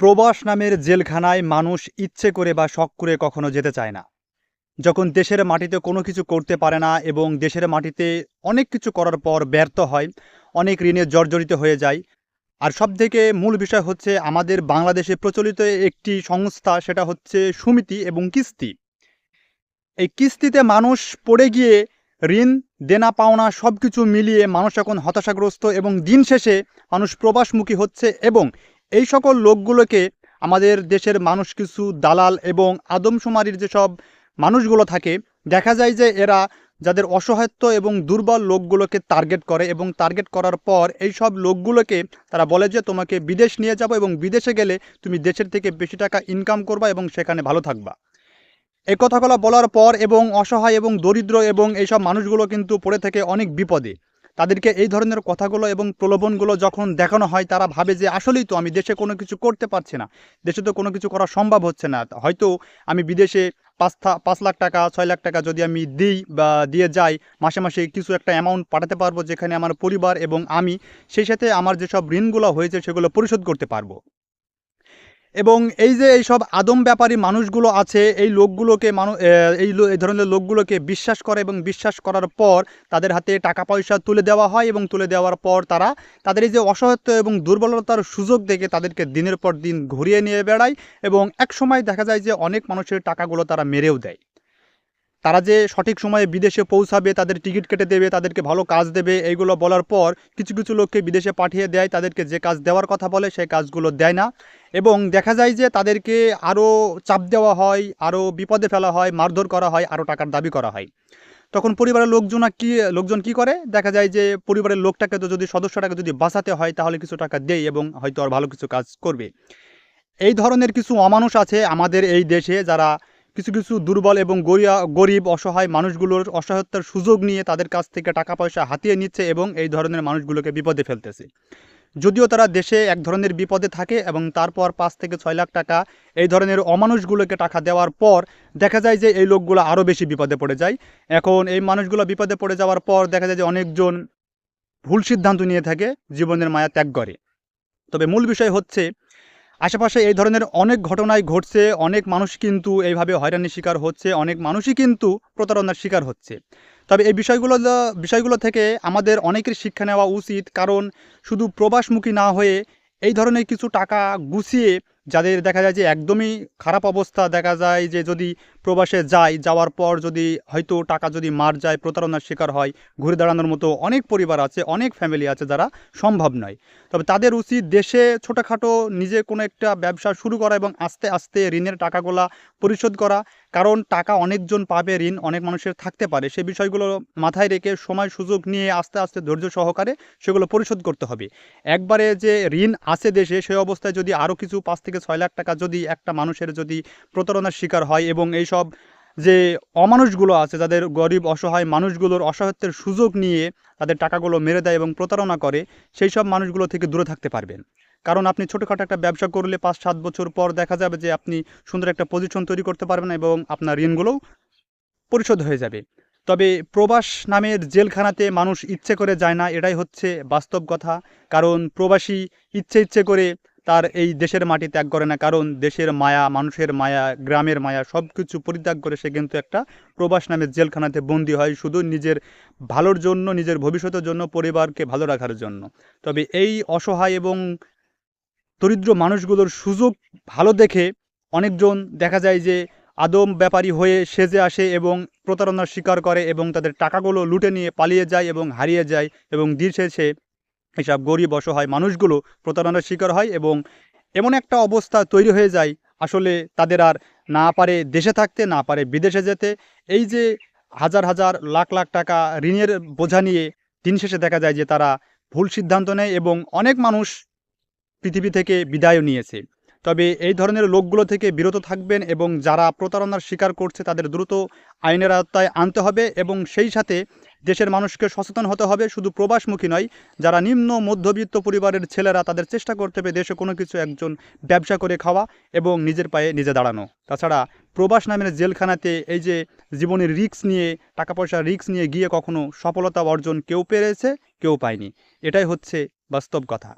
প্রবাস নামের জেলখানায় মানুষ ইচ্ছে করে বা শখ করে কখনো যেতে চায় না। যখন দেশের মাটিতে কোনো কিছু করতে পারে না এবং দেশের মাটিতে অনেক কিছু করার পর ব্যর্থ হয়, অনেক ঋণে জর্জরিত হয়ে যায়। আর সবথেকে মূল বিষয় হচ্ছে আমাদের বাংলাদেশে প্রচলিত একটি সংস্থা, সেটা হচ্ছে সমিতি এবং কিস্তি। এই কিস্তিতে মানুষ পড়ে গিয়ে ঋণ, দেনা পাওনা সবকিছু মিলিয়ে মানুষ এখন হতাশাগ্রস্ত এবং দিন শেষে মানুষ প্রবাসমুখী হচ্ছে। এবং এই সকল লোকগুলোকে আমাদের দেশের মানুষ কিছু দালাল এবং আদমশুমারির যেসব মানুষগুলো থাকে, দেখা যায় যে এরা যাদের অসহায়ত্ব এবং দুর্বল লোকগুলোকে টার্গেট করে এবং টার্গেট করার পর এই সব লোকগুলোকে তারা বলে যে তোমাকে বিদেশ নিয়ে যাব এবং বিদেশে গেলে তুমি দেশের থেকে বেশি টাকা ইনকাম করবা এবং সেখানে ভালো থাকবা। এই কথাগুলো বলার পর এবং অসহায় এবং দরিদ্র এবং এইসব মানুষগুলো কিন্তু পড়ে থাকে অনেক বিপদে। তাদেরকে এই ধরনের কথাগুলো এবং প্রলোভনগুলো যখন দেখানো হয়, তারা ভাবে যে আসলেই তো আমি দেশে কোনো কিছু করতে পারছি না, দেশে তো কোনো কিছু করা সম্ভব হচ্ছে না। হয়তো আমি বিদেশে 5 লাখ টাকা 6 লাখ টাকা যদি আমি দিই বা দিয়ে যাই, মাসে মাসে কিছু একটা অ্যামাউন্ট পাঠাতে পারবো, যেখানে আমার পরিবার এবং আমি সেই সাথে আমার যেসব ঋণগুলো হয়েছে সেগুলো পরিশোধ করতে পারবো। এবং এই যে এইসব আদম ব্যাপারী মানুষগুলো আছে, এই লোকগুলোকে এই ধরনের লোকগুলোকে বিশ্বাস করে এবং বিশ্বাস করার পর তাদের হাতে টাকা পয়সা তুলে দেওয়া হয় এবং তুলে দেওয়ার পর তারা তাদের এই যে অসহায়ত্ব এবং দুর্বলতার সুযোগ দেখে তাদেরকে দিনের পর দিন ঘুরিয়ে নিয়ে বেড়ায়। এবং এক সময় দেখা যায় যে অনেক মানুষের টাকাগুলো তারা মেরেও দেয়। তারা যে সঠিক সময়ে বিদেশে পৌঁছাবে, তাদের টিকিট কেটে দেবে, তাদেরকে ভালো কাজ দেবে, এইগুলো বলার পর কিছু কিছু লোককে বিদেশে পাঠিয়ে দেয়, তাদেরকে যে কাজ দেওয়ার কথা বলে সেই কাজগুলো দেয় না। এবং দেখা যায় যে তাদেরকে আরও চাপ দেওয়া হয়, আরও বিপদে ফেলা হয়, মারধর করা হয়, আরও টাকার দাবি করা হয়। তখন পরিবারের লোকজন কি করে, দেখা যায় যে পরিবারের লোকটাকে তো যদি সদস্যটাকে যদি বাঁচাতে হয় তাহলে কিছু টাকা দেয় এবং হয়তো আর ভালো কিছু কাজ করবে। এই ধরনের কিছু অমানুষ আছে আমাদের এই দেশে, যারা কিছু কিছু দুর্বল এবং গরিব অসহায় মানুষগুলোর অসহায়তার সুযোগ নিয়ে তাদের কাছ থেকে টাকা পয়সা হাতিয়ে নিচ্ছে এবং এই ধরনের মানুষগুলোকে বিপদে ফেলতেছে। যদিও তারা দেশে এক ধরনের বিপদে থাকে এবং তারপর 5 থেকে 6 লাখ টাকা এই ধরনের অমানুষগুলোকে টাকা দেওয়ার পর দেখা যায় যে এই লোকগুলো আরও বেশি বিপদে পড়ে যায়। এখন এই মানুষগুলো বিপদে পড়ে যাওয়ার পর দেখা যায় যে অনেকজন ভুল সিদ্ধান্ত নিয়ে থাকে, জীবনের মায়া ত্যাগ করে। তবে মূল বিষয় হচ্ছে আশেপাশে এই ধরনের অনেক ঘটনাই ঘটছে, অনেক মানুষ কিন্তু এইভাবে হয়রানির শিকার হচ্ছে, অনেক মানুষই কিন্তু প্রতারণার শিকার হচ্ছে। তবে এই বিষয়গুলো থেকে আমাদের অনেকের শিক্ষা নেওয়া উচিত, কারণ শুধু প্রবাসমুখী না হয়ে এই ধরনের কিছু টাকা গুছিয়ে, যাদের দেখা যায় যে একদমই খারাপ অবস্থা, দেখা যায় যে যদি প্রবাসে যাওয়ার পর যদি হয়তো টাকা যদি মার যায়, প্রতারণার শিকার হয়, ঘুরে দাঁড়ানোর মতো অনেক পরিবার আছে, অনেক ফ্যামিলি আছে যারা সম্ভব নয়। তবে তাদের উচিত দেশে ছোটোখাটো নিজে কোনো একটা ব্যবসা শুরু করা এবং আস্তে আস্তে ঋণের টাকাগুলা পরিশোধ করা। কারণ টাকা অনেকজন পাবে, ঋণ অনেক মানুষের থাকতে পারে, সে বিষয়গুলো মাথায় রেখে সময় সুযোগ নিয়ে আস্তে আস্তে ধৈর্য সহকারে সেগুলো পরিশোধ করতে হবে। একবারে যে ঋণ আছে দেশে, সেই অবস্থায় যদি আরও কিছু 5 থেকে 6 লাখ টাকা যদি একটা মানুষের যদি প্রতারণার শিকার হয় এবং এইসব যে অমানুষগুলো আছে, যাদের গরিব অসহায় মানুষগুলোর অসহায়ত্বের সুযোগ নিয়ে তাদের টাকাগুলো মেরে দেয় এবং প্রতারণা করে, সেই সব মানুষগুলো থেকে দূরে থাকতে পারবেন। কারণ আপনি ছোটোখাটো একটা ব্যবসা করলে 5-7 বছর পর দেখা যাবে যে আপনি সুন্দর একটা পজিশন তৈরি করতে পারবেন এবং আপনার ঋণগুলোও পরিশোধ হয়ে যাবে। তবে প্রবাস নামের জেলখানাতে মানুষ ইচ্ছে করে যায় না, এটাই হচ্ছে বাস্তব কথা। কারণ প্রবাসী ইচ্ছে করে তার এই দেশের মাটি ত্যাগ করে না, কারণ দেশের মায়া, মানুষের মায়া, গ্রামের মায়া সব কিছু পরিত্যাগ করে সে কিন্তু একটা প্রবাস নামের জেলখানাতে বন্দী হয়, শুধু নিজের ভালোর জন্য, নিজের ভবিষ্যতের জন্য, পরিবারকে ভালো রাখার জন্য। তবে এই অসহায় এবং দরিদ্র মানুষগুলোর সুযোগ ভালো দেখে অনেকজন দেখা যায় যে আদম ব্যাপারী হয়ে সেজে আসে এবং প্রতারণার শিকার করে এবং তাদের টাকাগুলো লুটে নিয়ে পালিয়ে যায় এবং হারিয়ে যায়। এবং দিন শেষে এসব গরিব অসহায় মানুষগুলো প্রতারণার শিকার হয় এবং এমন একটা অবস্থা তৈরি হয়ে যায়, আসলে তাদের আর না পারে দেশে থাকতে, না পারে বিদেশে যেতে। এই যে হাজার হাজার লাখ লাখ টাকা ঋণের বোঝা নিয়ে দিন শেষে দেখা যায় যে তারা ভুল সিদ্ধান্ত নেয় এবং অনেক মানুষ পৃথিবী থেকে বিদায়ও নিয়েছে। তবে এই ধরনের লোকগুলো থেকে বিরত থাকবেন এবং যারা প্রতারণার শিকার করছে তাদের দ্রুত আইনের আওতায় আনতে হবে এবং সেই সাথে দেশের মানুষকে সচেতন হতে হবে। শুধু প্রবাসমুখী নয়, যারা নিম্ন মধ্যবিত্ত পরিবারের ছেলেরা, তাদের চেষ্টা করতে হবে দেশে কোনো কিছু একজন ব্যবসা করে খাওয়া এবং নিজের পায়ে নিজে দাঁড়ানো। তাছাড়া প্রবাস নামের জেলখানাতে এই যে জীবনের রিস্ক নিয়ে, টাকা পয়সার রিস্ক নিয়ে গিয়ে কখনো সফলতা অর্জন কেউ পেরেছে, কেউ পায়নি। এটাই হচ্ছে বাস্তব কথা।